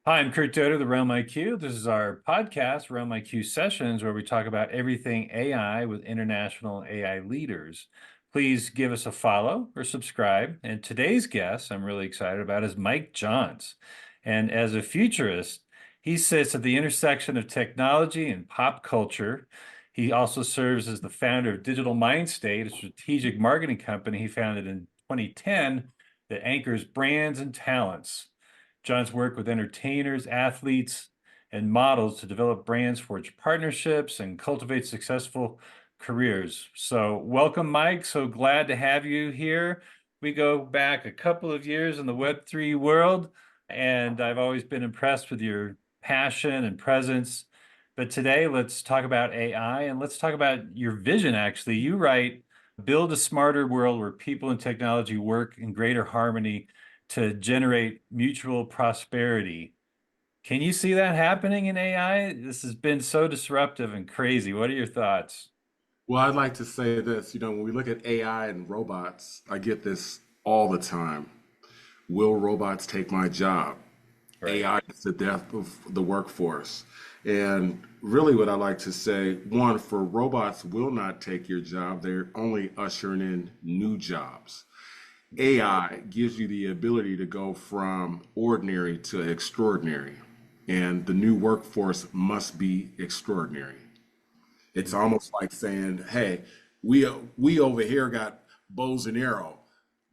Hi, I'm Curt of the RealmIQ. This is our podcast, RealmIQ Sessions, where we talk about everything AI with international AI leaders. Please give us a follow or subscribe. And today's guest I'm really excited about is Mike Johns. And as a futurist, he sits at the intersection of technology and pop culture. He also serves as the founder of Digital Mind State, a strategic marketing company he founded in 2010 that anchors brands and talents. John's worked with entertainers, athletes, and models to develop brands, forge partnerships, and cultivate successful careers. So, welcome, Mike. So glad to have you here. We go back a couple of years in the Web3 world, and I've always been impressed with your passion and presence. But today, let's talk about AI and let's talk about your vision, actually. You write, build a smarter world where people and technology work in greater harmony to generate mutual prosperity. Can you see that happening in AI? This has been so disruptive and crazy. What are your thoughts? Well, I'd like to say this, when we look at AI and robots, I get this all the time. Will robots take my job? Right. AI is the death of the workforce. And really, what I like to say, one, for robots will not take your job, they're only ushering in new jobs. AI gives you the ability to go from ordinary to extraordinary, and the new workforce must be extraordinary. It's almost like saying, "Hey, we over here got bows and arrow.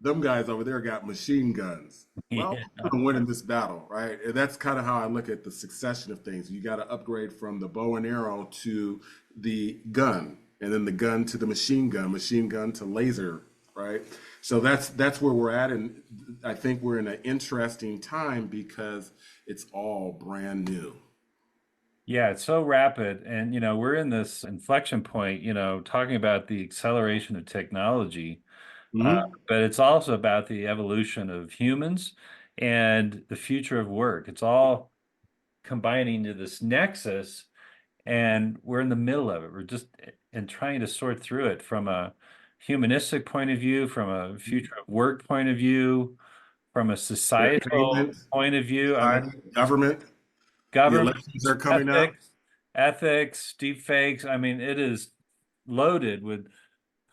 Them guys over there got machine guns. Well, Yeah. I'm gonna win in this battle, right?" And that's kind of how I look at the succession of things. You got to upgrade from the bow and arrow to the gun, and then the gun to the machine gun to laser, right? So that's where we're at, and I think we're in an interesting time because it's all brand new. Yeah, it's so rapid. And, we're in this inflection point, talking about the acceleration of technology, uh, Hmm. but it's also about the evolution of humans and the future of work. It's all combining to this nexus, and we're in the middle of it. We're just and trying to sort through it from a humanistic point of view, from a future of work point of view, from a societal Entertainment, point of view. I mean, society, government. The government, elections are coming up. ethics, ethics, deep fakes. I mean, it is loaded with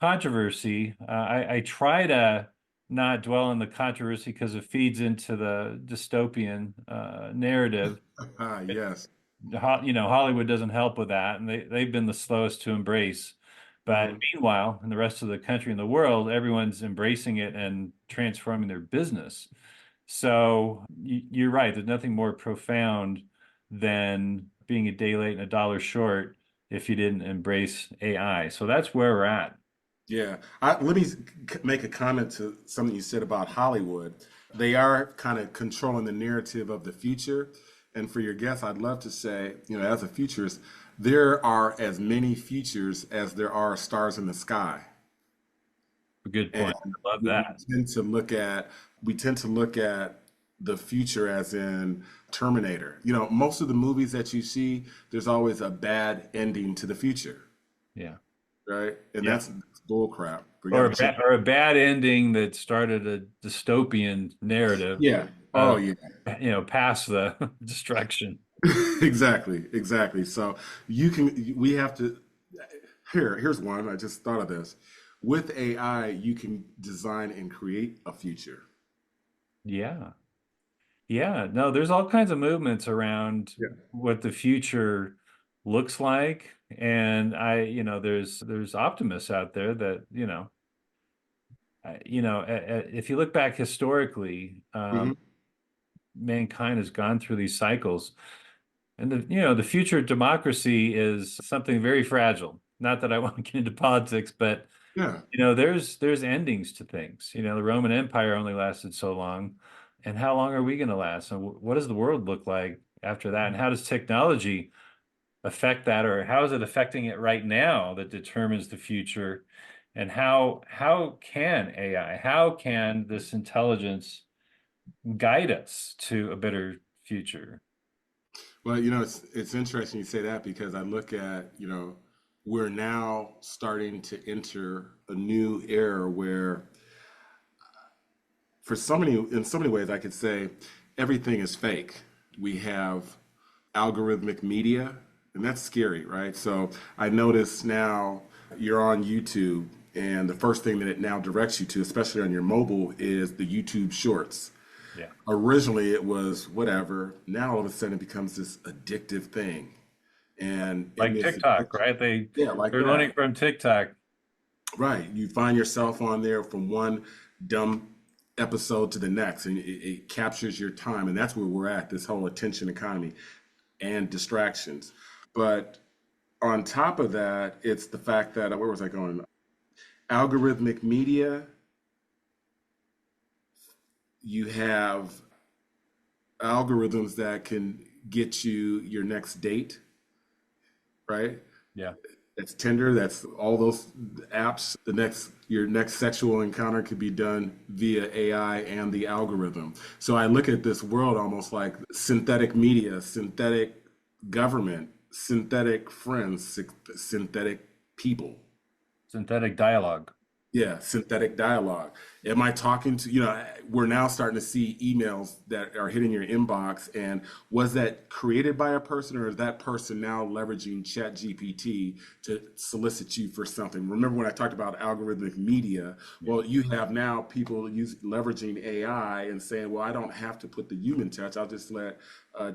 controversy. I try to not dwell on the controversy because it feeds into the dystopian narrative. Ah, yes. Hollywood doesn't help with that, and they've been the slowest to embrace. But Mhm. meanwhile, in the rest of the country and the world, everyone's embracing it and transforming their business. So you're right. There's nothing more profound than being a day late and a dollar short if you didn't embrace AI. So that's where we're at. Yeah. Let me make a comment to something you said about Hollywood. They are kind of controlling the narrative of the future. And for your guest, I'd love to say, as a futurist, there are as many futures as there are stars in the sky. A good And point. I love we that. tend to look at we tend to look at the future as in Terminator. Most of the movies that you see, there's always a bad ending to the future, Yeah. right? And Yeah. that's bull crap. We got Or to change. or a bad ending that started a dystopian narrative, Yeah. Oh, uh, yeah. past the destruction. Exactly. Exactly. So we have to, here's one. I just thought of this. With AI, you can design and create a future. Yeah. Yeah. No, there's all kinds of movements around Yeah. what the future looks like. And there's optimists out there that, if you look back historically, Hmm. mankind has gone through these cycles. And the future of democracy is something very fragile. Not that I want to get into politics, but Yeah. there's endings to things. The Roman Empire only lasted so long, and how long are we going to last? And what does the world look like after that? And how does technology affect that, or how is it affecting it right now that determines the future? And how can AI, how can this intelligence guide us to a better future? Well, it's interesting you say that because I look at, we're now starting to enter a new era where in so many ways I could say everything is fake. we have algorithmic media, and that's scary, right? So I notice now you're on YouTube, and the first thing that it now directs you to, especially on your mobile, is the YouTube Shorts. Yeah. Originally, it was whatever. Now, all of a sudden, it becomes this addictive thing, and it Like makes it, TikTok, right? yeah, like They're learning that. from TikTok. Right. You find yourself on there from one dumb episode to the next, and it captures your time. And that's where we're at, this whole attention economy and distractions. But on top of that, it's the fact that, where was I going? Algorithmic media, you have algorithms that can get you your next date, right? Yeah. That's Tinder. That's all those apps. Your next sexual encounter could be done via AI and the algorithm. So I look at this world almost like synthetic media, synthetic government, synthetic friends, synthetic people. Synthetic dialogue. Yeah, synthetic dialogue. Am I talking to, we're now starting to see emails that are hitting your inbox. And was that created by a person, or is that person now leveraging Chat GPT to solicit you for something? Remember when I talked about algorithmic media? Yeah. Well, you have now people leveraging AI and saying, well, I don't have to put the human touch. I'll just let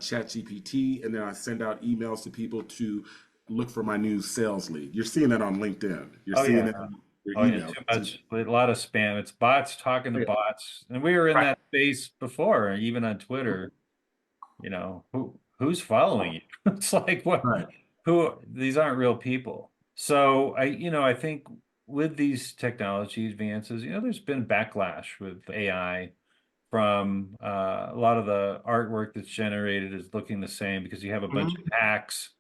Chat GPT, and then I send out emails to people to look for my new sales lead. You're seeing that on LinkedIn. You're Oh seeing yeah. that on your Oh yeah. email. Too much. A lot of spam. It's bots talking to Yeah. bots, and we were in Right. that space before, even on Twitter. Who's following you? It's like what? Right. Who? These aren't real people. So I think with these technology advances, there's been backlash with AI from a lot of the artwork that's generated is looking the same because you have a bunch of Mhm. hacks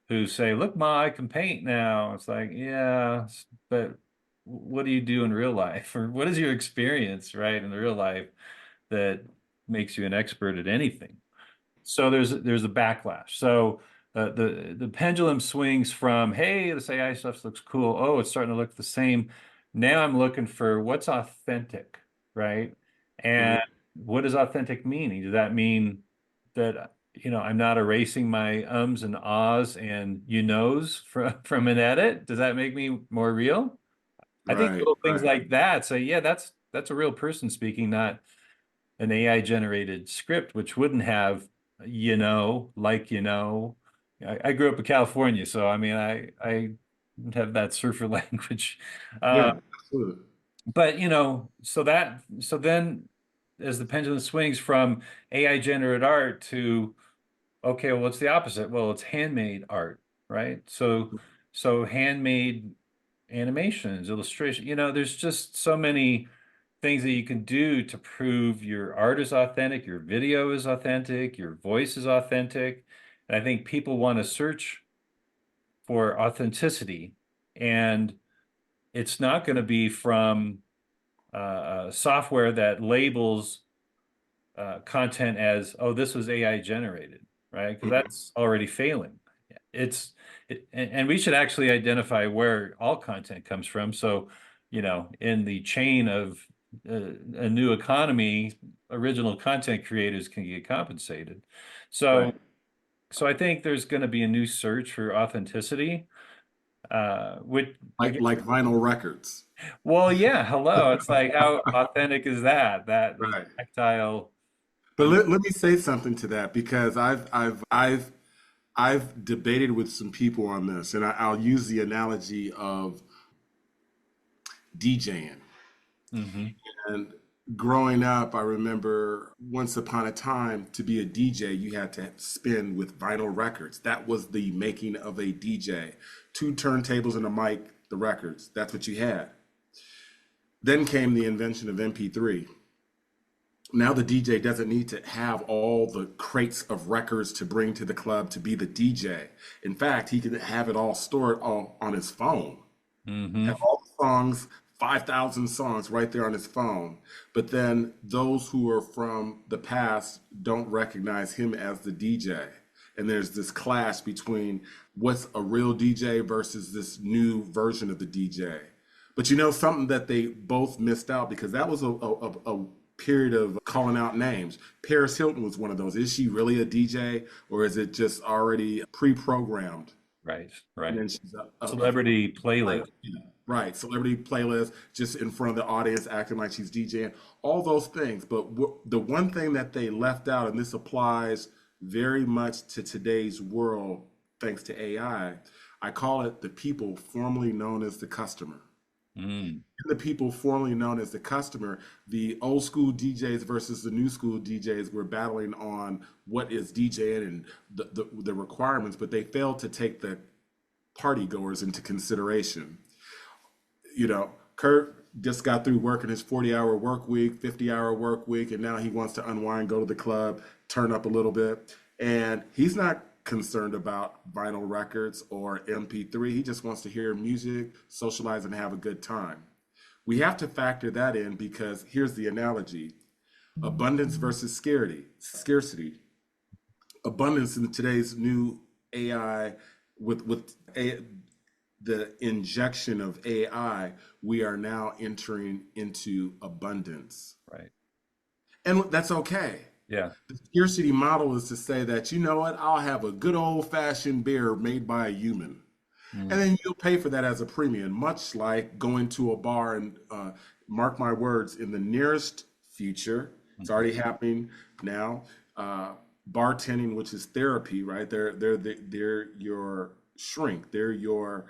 who say, "Look, Ma, I can paint now." It's like, yeah, but what do you do in real life, or what is your experience, right, in real life that makes you an expert at anything? So there's a backlash. So the pendulum swings from, hey, this AI stuff looks cool. Oh, it's starting to look the same. Now I'm looking for what's authentic, right? And Mhm. what does authentic mean? Does that mean that I'm not erasing my ums and ahs and you knows from an edit? Does that make me more real? I think Right, little things right. like that say, yeah, that's a real person speaking, not an AI generated script, which wouldn't have, I grew up in California, so I mean, I have that surfer language. Uh, Yeah, absolutely. but so then as the pendulum swings from AI generated art to, okay, well, what's the opposite? Well, it's handmade art, right? So handmade animations, illustration, there's just so many things that you can do to prove your art is authentic, your video is authentic, your voice is authentic. And I think people want to search for authenticity, and it's not going to be from software that labels content as, oh, this was AI generated, right? Because Mhm. that's already failing. And we should actually identify where all content comes from. So, in the chain of a new economy, original content creators can get compensated. So, Right. so I think there's going to be a new search for authenticity. Which again, Like vinyl records. well, yeah, hello. It's like how authentic is that? That the Right. tactile. But let me say something to that, because I've debated with some people on this, and I'll use the analogy of DJing. Mhm. And growing up, I remember once upon a time, to be a DJ, you had to spin with vinyl records. That was the making of a DJ. Two turntables and a mic, the records. That's what you had. Then came the invention of MP3. Now the DJ doesn't need to have all the crates of records to bring to the club to be the DJ. In fact, he can have it all stored on his phone. Mhm. Have all the songs, 5,000 songs right there on his phone. But then those who are from the past don't recognize him as the DJ. And there's this clash between what's a real DJ versus this new version of the DJ. But something that they both missed out, because that was a period of calling out names. Paris Hilton was one of those. Is she really a DJ, or is it just already pre-programmed? Right, And right. then she's Celebrity like, playlist. right, celebrity playlist, just in front of the audience, acting like she's DJing, all those things. But the one thing that they left out, and this applies very much to today's world, thanks to I call it the people formerly known as the customer. Mm, The people formerly known as the customer, the old school DJs versus the new school DJs were battling on what is DJing and the requirements, but they failed to take the party goers into consideration. Kurt just got through working his 40-hour work week, 50-hour work week, and now he wants to unwind, go to the club, turn up a little bit. And he's not concerned about vinyl records or MP3. He just wants to hear music, socialize, and have a good time. We have to factor that in because here's the analogy: abundance versus scarcity. Abundance in today's new AI, the injection of AI, we are now entering into abundance. right. And that's okay. Yeah. The scarcity model is to say that, you know what, I'll have a good old fashioned beer made by a human. And Mm, then you'll pay for that as a premium, much like going to a bar and mark my words, in the nearest future, it's mhm. already happening now. Bartending, which is therapy, right? They're your shrink. They're your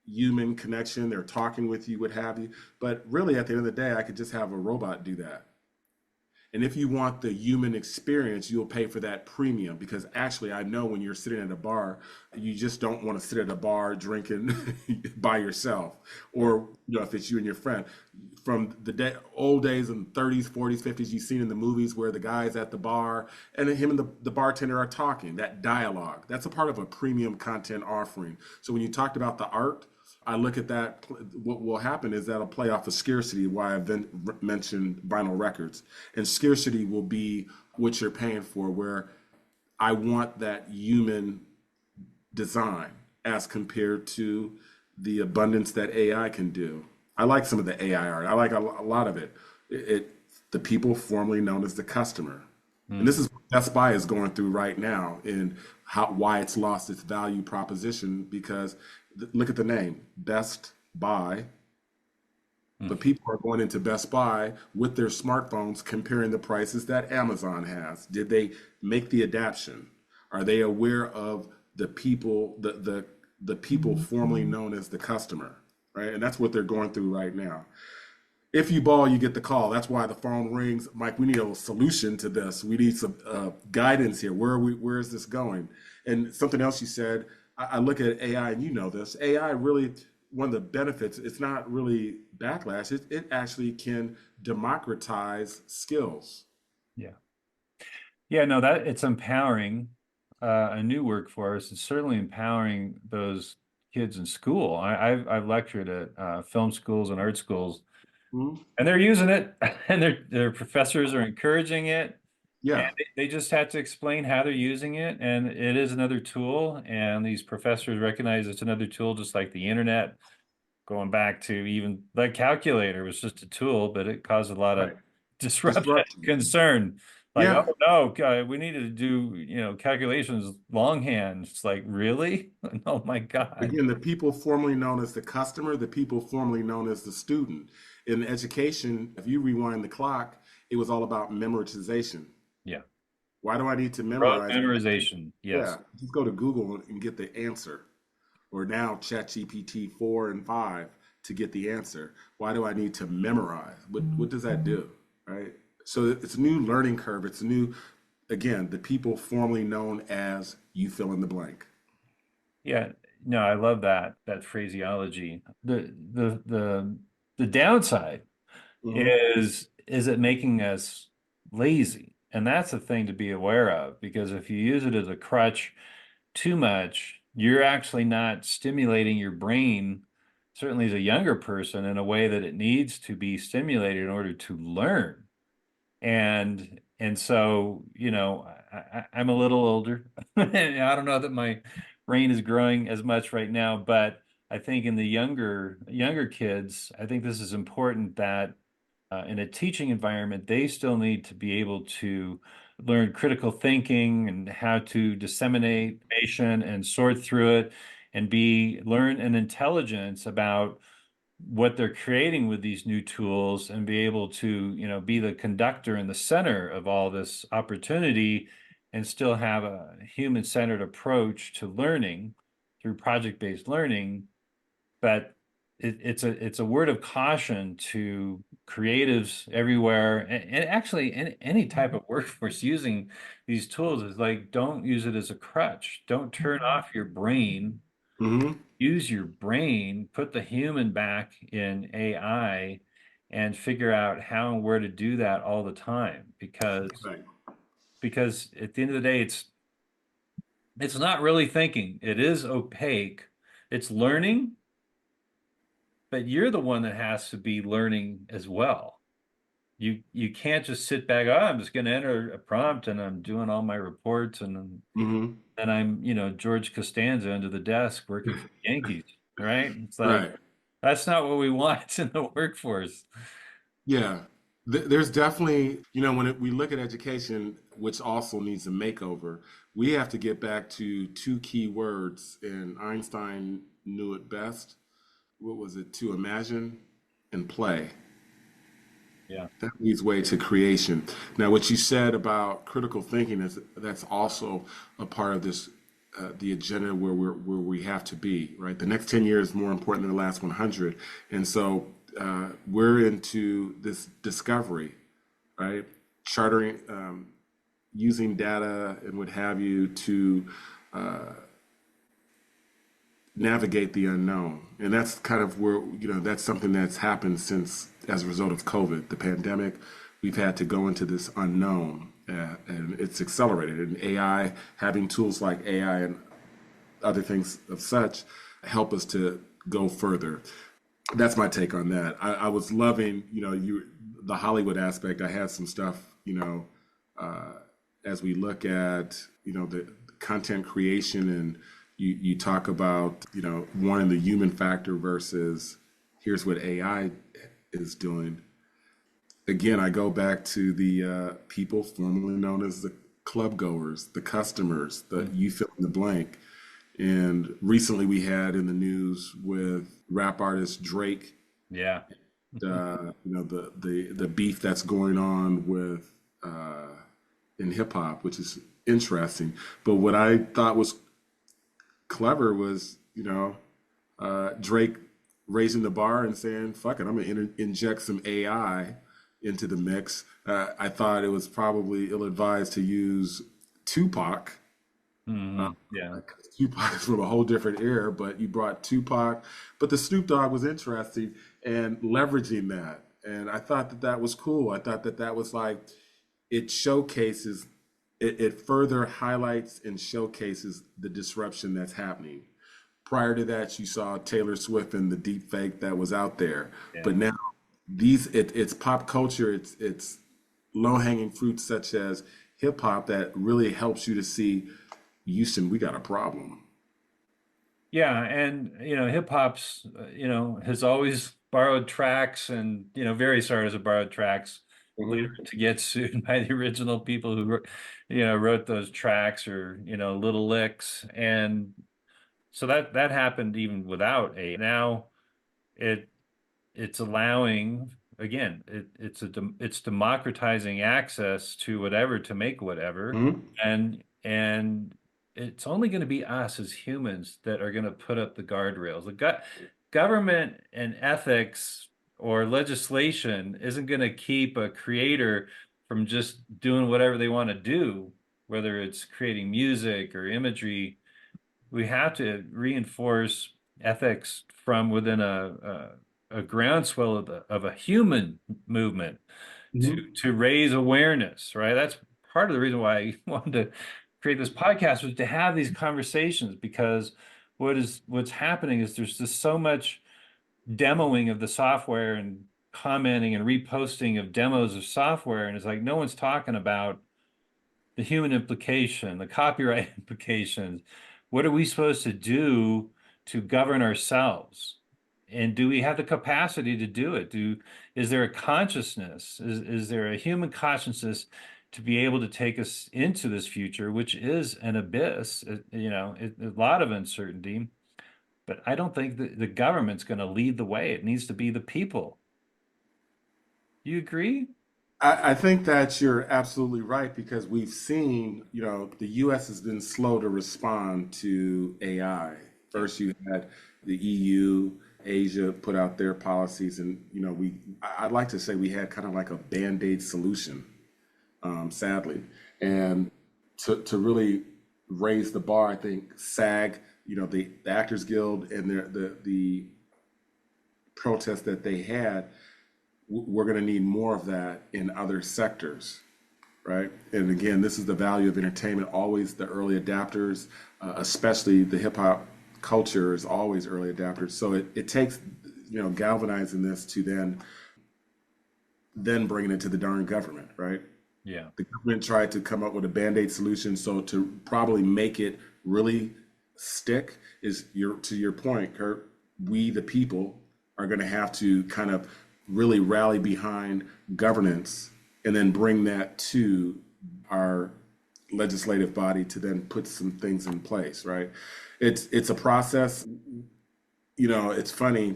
human connection. They're talking with you, what have you. But really, at the end of the day, I could just have a robot do that. And if you want the human experience, you'll pay for that premium because actually, I know when you're sitting at a bar, you just don't want to sit at a bar drinking by yourself, or if it's you and your friend. From the old days in the 30s, 40s, 50s, you've seen in the movies where the guy's at the bar and him and the bartender are talking. That dialogue, that's a part of a premium content offering. So when you talked about the art, I look at that. What will happen is that'll play off of scarcity, why I've then mentioned vinyl records. And scarcity will be what you're paying for, where I want that human design as compared to the abundance that AI can do. I like some of the AI art. I like a lot of it. The people formerly known as the customer. And this Mm, is what Best Buy is going through right now, and why it's lost its value proposition because look at the name, Best Buy, but mm. people are going into Best Buy with their smartphones comparing the prices that Amazon has. Did they make the adaptation? Are they aware of the people, the people formerly known as the customer, right? And that's what they're going through right now. If you ball, you get the call. That's why the phone rings. Mike, we need a solution to this. We need some guidance here. Where are we? Where is this going? And something else you said. I look at AI, and you know this. AI really, one of the benefits. It's not really backlash. It actually can democratize skills. Yeah. Yeah, no, that it's empowering a new workforce. It's certainly empowering those kids in school. I've lectured at film schools and art schools, Mhm. and they're using it, and their professors are encouraging it, and Yeah, they just had to explain how they're using it, and it is another tool, and these professors recognize it's another tool, just like the internet. Going back to even the calculator was just a tool, but it caused a lot of right. disruption, Disruption. concern. Like, Yeah. oh no, we needed to do, calculations longhand. It's like, really? Oh my God. Again, the people formerly known as the customer, the people formerly known as the student. In education, if you rewind the clock, it was all about memorization. Yeah. Why do I need to Rote memorize? memorization. Yeah, Yes. just go to Google and get the answer. Or now ChatGPT 4 and 5 to get the answer. Why do I need to memorize? What does that do? Right? So it's a new learning curve. It's a new, again, the people formerly known as you fill in the blank. Yeah. No, I love that phraseology. The downside Hmm. is it making us lazy? And that's a thing to be aware of because if you use it as a crutch too much, you're actually not stimulating your brain, certainly as a younger person, in a way that it needs to be stimulated in order to learn. And so, I'm a little older. And I don't know that my brain is growing as much right now, but I think in the younger kids, I think this is important that in a teaching environment, they still need to be able to learn critical thinking and how to disseminate information and sort through it and learn an intelligence about what they're creating with these new tools and be able to, be the conductor in the center of all this opportunity and still have a human-centered approach to learning through project-based learning. But it's a word of caution to creatives everywhere, and actually any type of workforce using these tools is like, don't use it as a crutch. Don't turn off your brain. Hmm. Use your brain, put the human back in AI, and figure out how and where to do that all the time. Because Right. because at the end of the day, it's not really thinking. It is opaque. It's learning, but you're the one that has to be learning as well. You can't just sit back, oh, I'm just going to enter a prompt and I'm doing all my reports Hmm. and I'm, George Costanza under the desk working for the Yankees, right? It's like Right. that's not what we want in the workforce. Yeah. There's definitely, we look at education, which also needs a makeover, we have to get back to two key words, and Einstein knew it best. What was it? To imagine and play. Yeah. That leads way to creation. Now, what you said about critical thinking is that's also a part of this, the agenda where we have to be, right? The next 10 years is more important than the last 100, and so we're into this discovery, right? Chartering, using data and what have you to navigate the unknown. And that's kind of where, that's something that's happened since, as a result of COVID, the pandemic, we've had to go into this unknown. And it's accelerated. And AI, having tools like AI and other things of such, help us to go further. That's my take on that. I was loving, the Hollywood aspect. I had some stuff, uh, as we look at, the content creation, and you talk about, wanting the human factor versus here's what AI is doing. Again, I go back to the people formerly known as the club goers, the customers, the Mhm. you fill in the blank. And recently we had in the news with rap artist Drake, Yeah. the beef that's going on with in hip hop, which is interesting. But what I thought was clever was, Drake raising the bar and saying, "Fuck it, I'm gonna inject some AI into the mix." I thought it was probably ill-advised to use Tupac. Yeah. Tupac is from a whole different era, but you brought Tupac. But the Snoop Dogg was interesting and leveraging that. And I thought that that was cool. I thought that that was like, it showcases, it further highlights and showcases the disruption that's happening. Prior to that, you saw Taylor Swift and the deep fake that was out there. But Yeah. now it's pop culture, it's low hanging fruit such as hip hop that really helps you to see, Houston, we got a problem. Yeah, and hip hop's has always borrowed tracks, and various artists have borrowed tracks later Hmm. to get sued by the original people who wrote those tracks, or little licks. And so that happened even without a now it it's allowing, again, it's democratizing access to whatever to make whatever. Hmm. And it's only going to be us as humans that are going to put up the guardrails. Government and ethics or legislation isn't going to keep a creator from just doing whatever they want to do, whether it's creating music or imagery. We have to reinforce ethics from within a groundswell of a human movement Hmm. to raise awareness, right? That's part of the reason why I wanted to create this podcast, was to have these conversations, because what's happening is there's just so much demoing of the software and commenting and reposting of demos of software, and it's like no one's talking about the human implication, the copyright implications. What are we supposed to do to govern ourselves? And do we have the capacity to do it? Is there a consciousness? Is there a human consciousness to be able to take us into this future, which is an abyss, a lot of uncertainty, but I don't think that the government's going to lead the way. It needs to be the people. You agree? I think that you're absolutely right because we've seen, the US has been slow to respond to AI. Yeah. First, you had the EU, Asia put out their policies, and I'd like to say we had kind of like a band-aid solution, sadly. And to really raise the bar, I think SAG, the Actors Guild and the protest that they had, we're going to need more of that in other sectors, right? And again, this is the value of entertainment. Always the early adapters, especially the hip hop culture is always early adapters. So it takes, galvanizing this to then bringing it to the darn government, right? Yeah. The government tried to come up with a band-aid solution. So to probably make it really stick is to your point, Kurt, we the people are going to have to kind of really rally behind governance and then bring that to our legislative body to then put some things in place, right? It's a process. It's funny.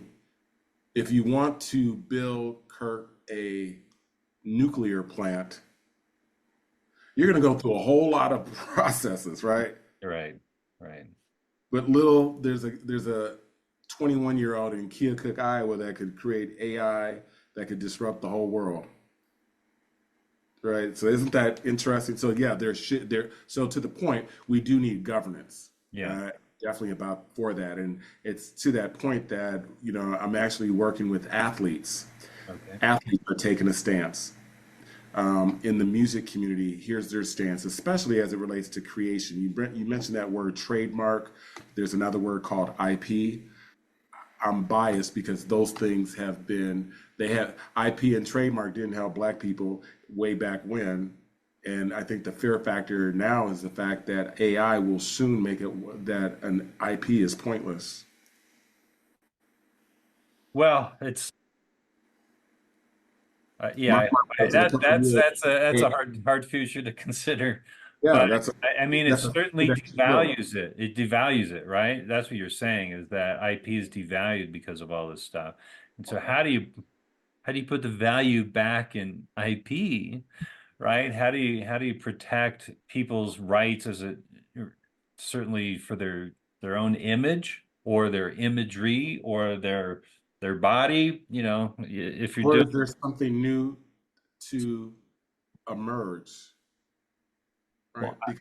If you want to build, Kurt, a nuclear plant, you're going to go through a whole lot of processes, right? Right. Right. But there's a 21-year-old in Keokuk, Iowa that could create AI that could disrupt the whole world, right? So isn't that interesting? So yeah, So to the point, we do need governance. Yeah. Uh, Definitely about for that, and it's to that point that I'm actually working with athletes. Okay. Athletes are taking a stance in the music community. Here's their stance, especially as it relates to creation. You mentioned that word trademark. There's another word called IP. I'm biased because those things they have IP and trademark didn't help black people way back when. And I think the fear factor now is the fact that AI will soon make it that an IP is pointless. Well, My yeah, that's in a couple of years. that's a AI hard future to consider. Yeah, But I mean, it that's a certainly that you will. devalues it. It devalues it, right? That's what you're saying is that IP is devalued because of all this stuff. And so how do you put the value back in IP, right? How do you protect people's rights as it certainly for their own image or their imagery or their body, if you're Or doing is there something new to emerge, right? well, Because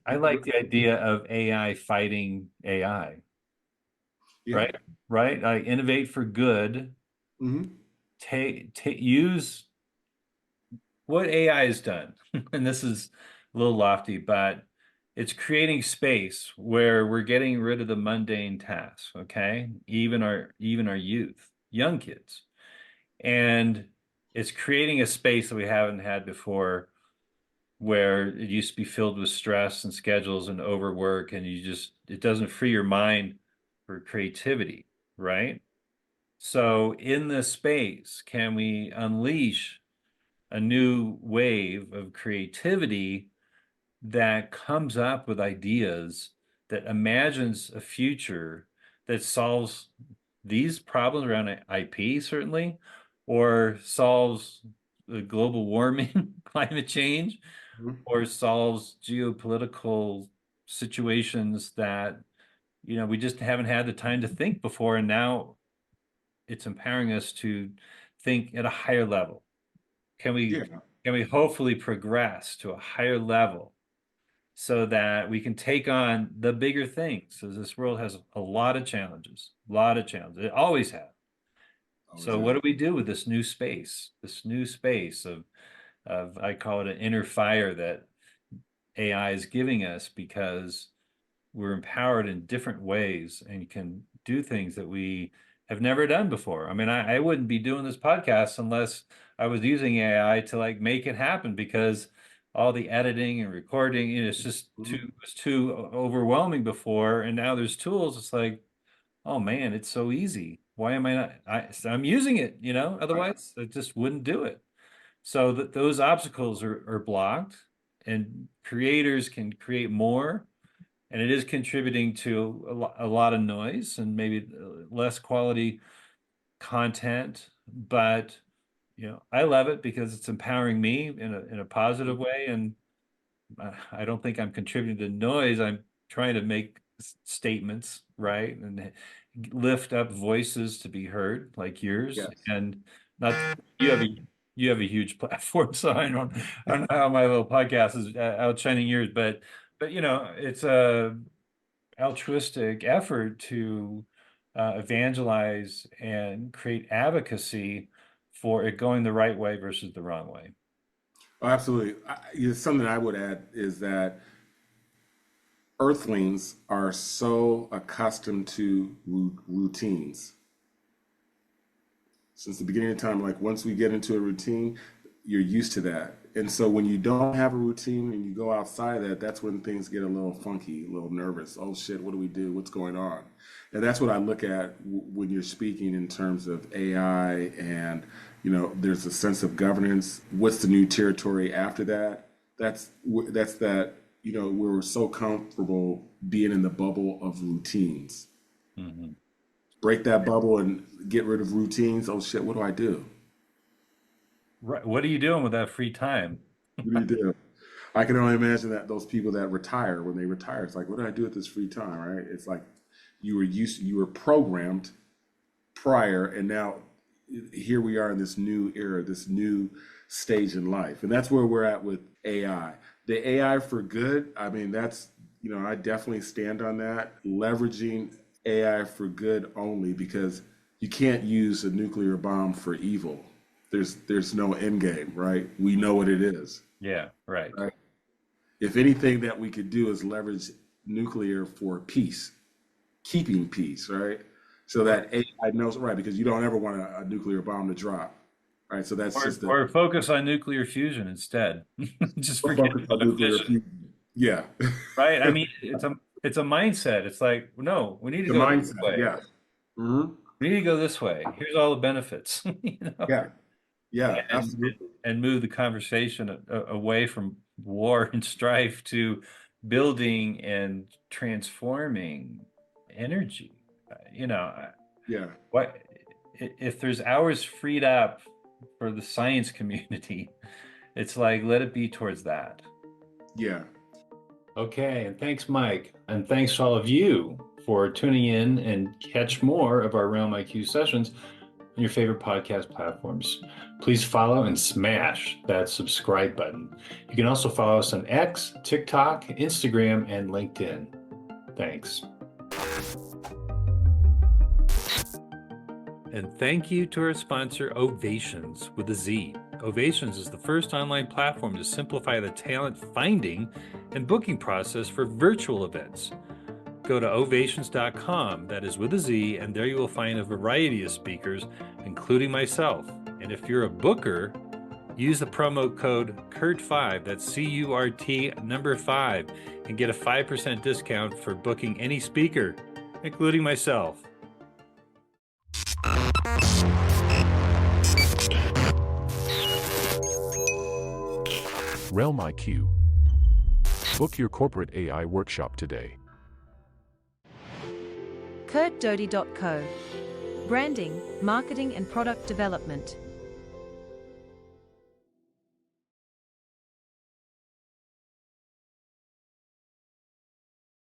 I like the idea of AI fighting AI, yeah. right? Right? Like innovate for good, Hmm. use what AI has done, and this is a little lofty, but it's creating space where we're getting rid of the mundane tasks, okay? Even our youth, young kids. And it's creating a space that we haven't had before where it used to be filled with stress and schedules and overwork, and it doesn't free your mind for creativity, right? So in this space, can we unleash a new wave of creativity that comes up with ideas that imagines a future that solves these problems around IP, certainly, or solves the global warming, climate change, or solves geopolitical situations that, we just haven't had the time to think before. And now it's empowering us to think at a higher level. Can we Yeah. can we hopefully progress to a higher level so that we can take on the bigger things? So this world has a lot of challenges, a lot of challenges. It always has. Always So what have. do we do with this new space of I call it an inner fire that AI is giving us because we're empowered in different ways and can do things that we have never done before. I mean, I wouldn't be doing this podcast unless I was using AI to like make it happen because all the editing and recording, it's just Mhm. it's too overwhelming before. And now there's tools. It's like, oh man, it's so easy. Why am I not? I'm using it, otherwise I just wouldn't do it. So that those obstacles are blocked, and creators can create more, and it is contributing to a lot of noise and maybe less quality content. But I love it because it's empowering me in a positive way, and I don't think I'm contributing to noise. I'm trying to make statements, right? And lift up voices to be heard, like yours. Yes. And not you have a huge platform, so I don't know how my little podcast is outshining yours, but it's a altruistic effort to evangelize and create advocacy for it going the right way versus the wrong way. Oh, absolutely. Something I would add is that Earthlings are so accustomed to routines. Since the beginning of time, like once we get into a routine, you're used to that. And so when you don't have a routine and you go outside of that, that's when things get a little funky, a little nervous. Oh shit, what do we do? What's going on? And that's what I look at when you're speaking in terms of AI and, there's a sense of governance. What's the new territory after that? That's that, we're so comfortable being in the bubble of routines. Mhm. Break that bubble and get rid of routines. Oh shit, what do I do? Right. What are you doing with that free time? What do you do? I can only imagine that those people that retire, when they retire, it's like, what do I do with this free time, right? It's like you were programmed prior, and now here we are in this new era, this new stage in life. And that's where we're at with AI. The AI for good, I mean, I definitely stand on that. Leveraging AI for good only, because you can't use a nuclear bomb for evil. There's no end game, right? We know what it is, Yeah, right. right? If anything that we could do is leverage nuclear for peace, keeping peace, right? So Or, that AI knows, right? Because you don't ever want a nuclear bomb to drop, right? So that's or just the or focus on nuclear fusion instead. Just forget focus on about nuclear fission, fusion. Yeah, right? I mean, it's a mindset. It's like, no, we need to the go this mindset. way. Yeah. Hmm. We need to go this way. Here's all the benefits, Yeah. Yeah. and Absolutely. and move the conversation away from war and strife to building and transforming energy. Yeah. What if there's hours freed up for the science community? It's like, let it be towards that. Yeah. Okay, and thanks, Mike. And thanks to all of you for tuning in, and catch more of our Realm IQ sessions on your favorite podcast platforms. Please follow and smash that subscribe button. You can also follow us on X, TikTok, Instagram, and LinkedIn. Thanks. And thank you to our sponsor, Ovations with a Z. Ovations is the first online platform to simplify the talent finding and booking process for virtual events. Go to ovations.com, that is with a Z, and there you will find a variety of speakers, including myself. And if you're a booker, use the promo code CURT5, that's CURT number 5, and get a 5% discount for booking any speaker, including myself. RealmIQ. Book your corporate AI workshop today. CurtDoty.co. Branding, marketing and product development.